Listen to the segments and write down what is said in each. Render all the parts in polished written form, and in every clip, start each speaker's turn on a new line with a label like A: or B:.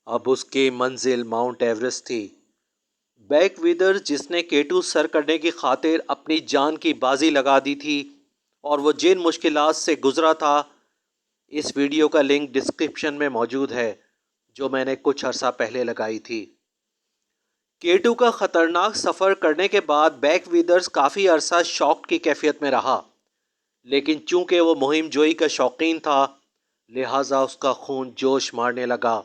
A: اب اس کی منزل ماؤنٹ ایوریسٹ تھی۔ بیک ویدر جس نے K2 سر کرنے کی خاطر اپنی جان کی بازی لگا دی تھی اور وہ جن مشکلات سے گزرا تھا، اس ویڈیو کا لنک ڈسکرپشن میں موجود ہے جو میں نے کچھ عرصہ پہلے لگائی تھی۔ K2 کا خطرناک سفر کرنے کے بعد بیک ویدرز کافی عرصہ شاک کی کیفیت میں رہا، لیکن چونکہ وہ مہم جوئی کا شوقین تھا لہٰذا اس کا خون جوش مارنے لگا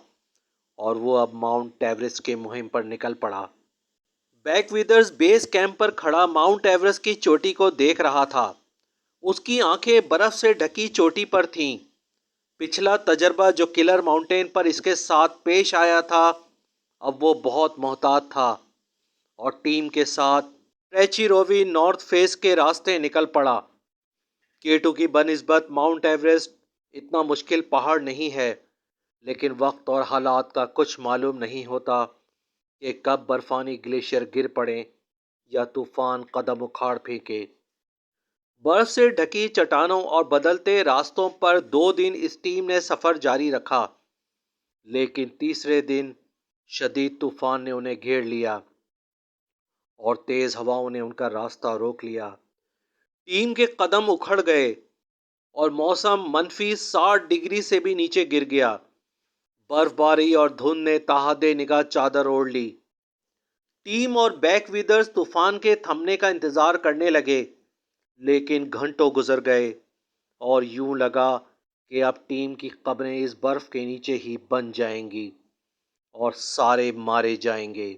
A: اور وہ اب ماؤنٹ ایوریسٹ کی مہم پر نکل پڑا۔ بیک ویدرز بیس کیمپ پر کھڑا ماؤنٹ ایوریسٹ کی چوٹی کو دیکھ رہا تھا۔ اس کی آنکھیں برف سے ڈھکی چوٹی پر تھیں۔ پچھلا تجربہ جو کلر ماؤنٹین پر اس کے ساتھ پیش آیا تھا، اب وہ بہت محتاط تھا اور ٹیم کے ساتھ ٹریچیرووی نارتھ فیس کے راستے نکل پڑا۔ K2 کی بنسبت ماؤنٹ ایوریسٹ اتنا مشکل پہاڑ نہیں ہے، لیکن وقت اور حالات کا کچھ معلوم نہیں ہوتا کہ کب برفانی گلیشیئر گر پڑے یا طوفان قدم اکھاڑ پھینکے۔ برف سے ڈھکی چٹانوں اور بدلتے راستوں پر 2 دن اس ٹیم نے سفر جاری رکھا، لیکن تیسرے دن شدید طوفان نے انہیں گھیر لیا اور تیز ہواؤں نے ان کا راستہ روک لیا۔ ٹیم کے قدم اکھڑ گئے اور موسم -60 ڈگری سے بھی نیچے گر گیا۔ برف باری اور دھند نے تاحد نگاہ چادر اوڑھ لی۔ ٹیم اور بیک ویدرز طوفان کے تھمنے کا انتظار کرنے لگے، لیکن گھنٹوں گزر گئے اور یوں لگا کہ اب ٹیم کی قبریں اس برف کے نیچے ہی بن جائیں گی اور سارے مارے جائیں گے۔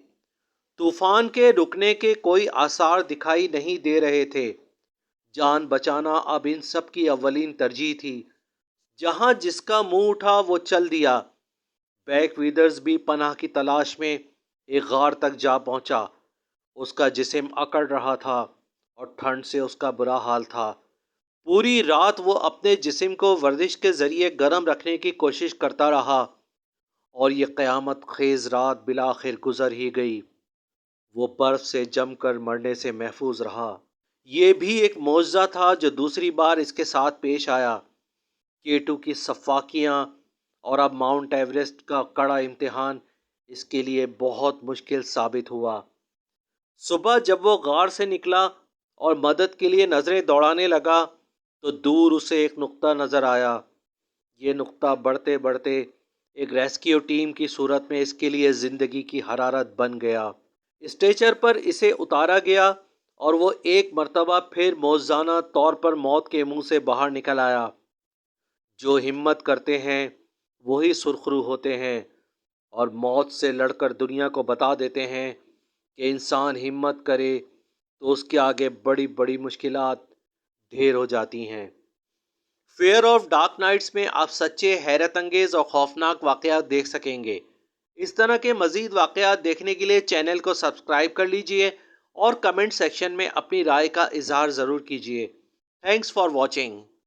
A: طوفان کے رکنے کے کوئی آثار دکھائی نہیں دے رہے تھے۔ جان بچانا اب ان سب کی اولین ترجیح تھی۔ جہاں جس کا منہ اٹھا وہ چل دیا۔ بیک ویدرز بھی پناہ کی تلاش میں ایک غار تک جا پہنچا۔ اس کا جسم اکڑ رہا تھا اور ٹھنڈ سے اس کا برا حال تھا۔ پوری رات وہ اپنے جسم کو ورزش کے ذریعے گرم رکھنے کی کوشش کرتا رہا اور یہ قیامت خیز رات بالآخر گزر ہی گئی۔ وہ برف سے جم کر مرنے سے محفوظ رہا۔ یہ بھی ایک معجزہ تھا جو دوسری بار اس کے ساتھ پیش آیا۔ K2 کی سفاکیاں اور اب ماؤنٹ ایوریسٹ کا کڑا امتحان اس کے لیے بہت مشکل ثابت ہوا۔ صبح جب وہ غار سے نکلا اور مدد کے لیے نظریں دوڑانے لگا تو دور اسے ایک نقطہ نظر آیا۔ یہ نقطہ بڑھتے بڑھتے ایک ریسکیو ٹیم کی صورت میں اس کے لیے زندگی کی حرارت بن گیا۔ اسٹریچر پر اسے اتارا گیا اور وہ ایک مرتبہ پھر معجزانہ طور پر موت کے منہ سے باہر نکل آیا۔ جو ہمت کرتے ہیں وہی سرخرو ہوتے ہیں اور موت سے لڑ کر دنیا کو بتا دیتے ہیں کہ انسان ہمت کرے تو اس کے آگے بڑی بڑی مشکلات ڈھیر ہو جاتی ہیں۔ فیئر آف ڈارک نائٹس میں آپ سچے، حیرت انگیز اور خوفناک واقعات دیکھ سکیں گے۔ اس طرح کے مزید واقعات دیکھنے کے لیے چینل کو سبسکرائب کر لیجئے اور کمنٹ سیکشن میں اپنی رائے کا اظہار ضرور کیجئے۔ Thanks for watching.